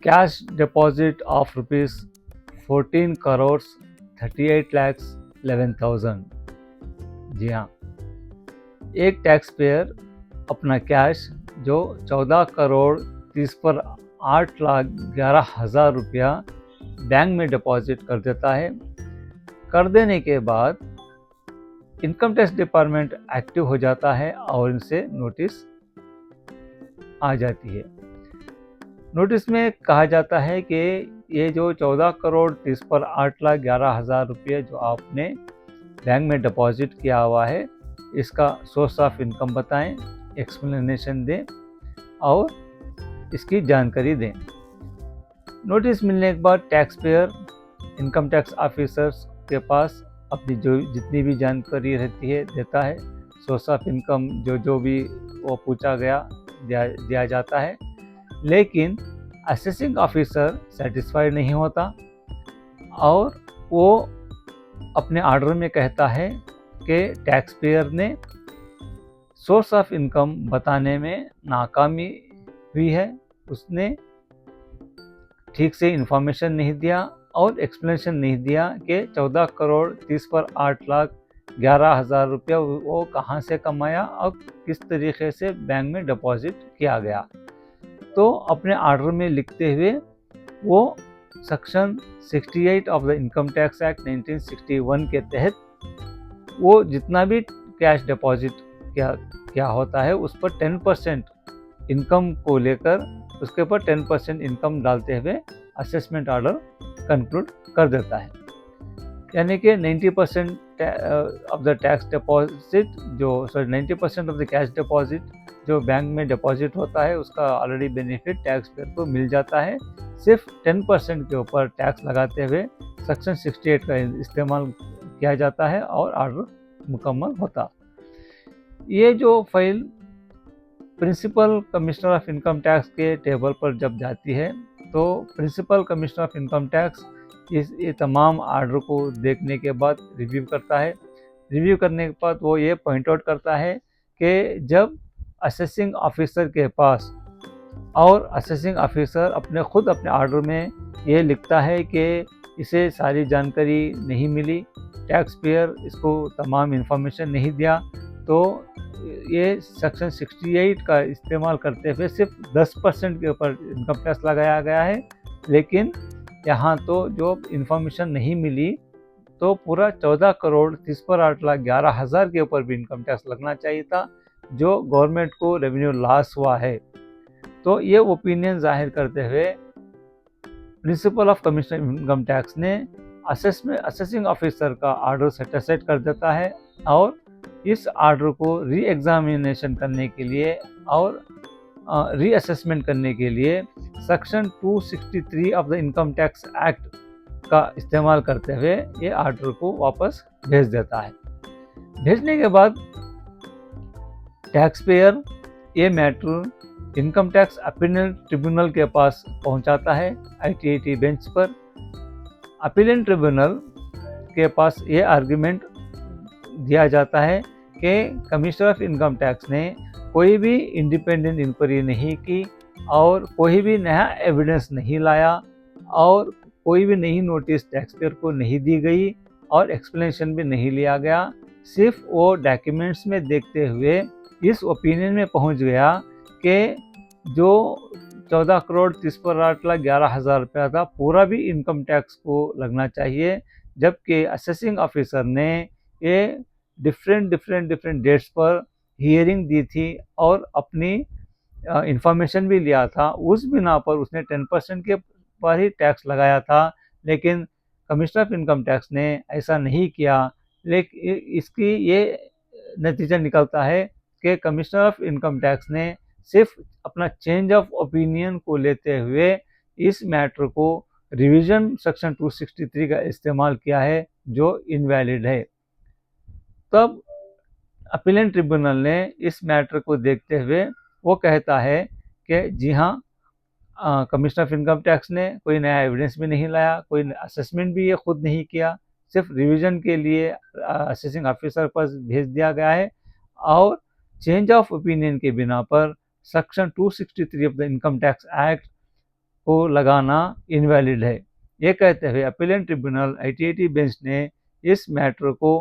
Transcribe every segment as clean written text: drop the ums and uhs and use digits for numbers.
Cash deposit of rupees 14 crore 38 lakhs 11,000। जी हाँ, एक tax payer अपना कैश जो 14 करोड़ 30 पर 8,11,000 रुपया बैंक में डिपॉजिट कर देता है। कर देने के बाद इनकम टैक्स डिपार्टमेंट एक्टिव हो जाता है और इनसे नोटिस आ जाती है। नोटिस में कहा जाता है कि ये जो 14 करोड़ 30 पर 8,11,000 रुपये जो आपने बैंक में डिपॉजिट किया हुआ है, इसका सोर्स ऑफ इनकम बताएं, एक्सप्लेनेशन दें और इसकी जानकारी दें। नोटिस मिलने के बाद tax payer income tax officers के पास अपनी जो जितनी भी जानकारी रहती है देता है। सोर्स ऑफ इनकम जो भी वो पूछा गया दिया जाता है, लेकिन असेसिंग ऑफिसर सेटिस्फाइड नहीं होता और वो अपने ऑर्डर में कहता है कि टैक्स पेयर ने सोर्स ऑफ इनकम बताने में नाकामी हुई है, उसने ठीक से इन्फॉर्मेशन नहीं दिया और एक्सप्लेनेशन नहीं दिया कि 14 करोड़ 30 पर 8,11,000 रुपया वो कहाँ से कमाया और किस तरीके से बैंक में डिपॉजिट किया गया। तो अपने ऑर्डर में लिखते हुए वो section 68 of the income tax act 1961 के तहत वो जितना भी कैश डिपॉजिट क्या होता है उस पर 10% इनकम को लेकर उसके ऊपर 10% इनकम डालते हुए असेसमेंट ऑर्डर कंक्लूड कर देता है। यानी कि 90% of the tax deposit 90% of the cash deposit जो बैंक में डिपॉजिट होता है उसका ऑलरेडी बेनिफिट टैक्स पेयर को मिल जाता है। सिर्फ 10% के ऊपर टैक्स लगाते हुए सेक्शन 68 का इस्तेमाल किया जाता है और ऑर्डर मुकम्मल होता। ये जो file principal commissioner of income tax के टेबल पर जब जाती है तो principal commissioner of income tax ये तमाम ऑर्डर को देखने के बाद रिव्यू करता है। रिव्यू करने के बाद वो ये पॉइंट आउट करता है कि जब असेसिंग ऑफिसर के पास और असेसिंग ऑफिसर अपने ऑर्डर में ये लिखता है कि इसे सारी जानकारी नहीं मिली, टैक्स पेयर इसको तमाम इन्फॉर्मेशन नहीं दिया, तो ये सेक्शन 68 का इस्तेमाल करते हुए सिर्फ 10% के ऊपर इनकम टैक्स लगाया गया है। लेकिन यहाँ तो जो इन्फॉर्मेशन नहीं मिली तो पूरा 14 करोड़ 30 पर 8,11,000 के ऊपर भी इनकम टैक्स लगना चाहिए था, जो गवर्नमेंट को रेवेन्यू लॉस हुआ है। तो ये ओपिनियन जाहिर करते हुए principle of commissioner income tax ने असेसिंग ऑफिसर का ऑर्डर सेटिस्फाइड कर देता है और इस ऑर्डर को री एग्जामिनेशन करने के लिए और रीअसेसमेंट करने के लिए section 263 of the income tax act का इस्तेमाल करते हुए ये ऑर्डर को वापस भेज देता है। भेजने के बाद टैक्स पेयर ये matter income tax appellate tribunal के पास पहुंचाता है, ITAT बेंच पर। अपीलेंट ट्रिब्यूनल के पास ये आर्ग्यूमेंट दिया जाता है कि कमिश्नर ऑफ इनकम टैक्स ने कोई भी इंडिपेंडेंट इंक्वायरी नहीं की और कोई भी नया एविडेंस नहीं लाया और कोई भी नई नोटिस टैक्स पेयर को नहीं दी गई और एक्सप्लेनेशन भी नहीं लिया गया। सिर्फ वो डॉक्यूमेंट्स में देखते हुए इस ओपिनियन में पहुंच गया कि जो 14 करोड़ 30 पर 8,11,000 रुपया था पूरा भी इनकम टैक्स को लगना चाहिए, जबकि असेसिंग ऑफिसर ने ये डिफरेंट डेट्स पर हियरिंग दी थी और अपनी इंफॉर्मेशन भी लिया था। उस बिना पर उसने 10% के पर ही टैक्स लगाया था, लेकिन कमिश्नर ऑफ इनकम टैक्स ने ऐसा नहीं किया। लेकिन इसकी ये नतीजा निकलता है कि कमिश्नर ऑफ इनकम टैक्स ने सिर्फ अपना चेंज ऑफ ओपिनियन को लेते हुए इस मैटर को रिवीजन सेक्शन 263 का इस्तेमाल किया है, जो इनवैलिड है। तब अपीलेंट ट्रिब्यूनल ने इस मैटर को देखते हुए वो कहता है कि जी हाँ, कमिश्नर ऑफ इनकम टैक्स ने कोई नया एविडेंस भी नहीं लाया, कोई असेसमेंट भी ये खुद नहीं किया, सिर्फ रिवीजन के लिए असेसिंग ऑफिसर पर भेज दिया गया है और चेंज ऑफ ओपिनियन के बिना पर section 263 of the income tax act को लगाना इनवैलिड है। ये कहते हुए अपीलेंट ट्रिब्यूनल ITAT बेंच ने इस मैटर को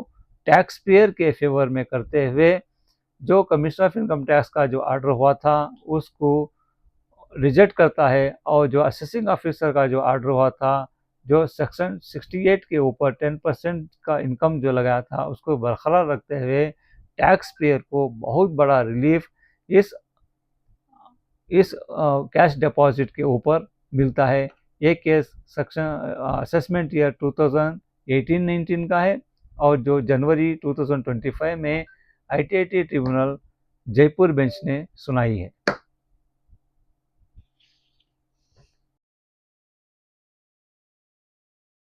टैक्स पेयर के फेवर में करते हुए जो कमिश्नर ऑफ इनकम टैक्स का जो ऑर्डर हुआ था उसको रिजेक्ट करता है, और जो असेसिंग ऑफिसर का जो ऑर्डर हुआ था जो सेक्शन 68 के ऊपर 10% का इनकम जो लगाया था उसको बरकरार रखते हुए टैक्स पेयर को बहुत बड़ा रिलीफ इस कैश डिपॉजिट के ऊपर मिलता है। ये केस सेक्शन असेसमेंट ईयर 2018-19 का है, और जो जनवरी 2025 में ITAT ट्रिब्यूनल जयपुर बेंच ने सुनाई है।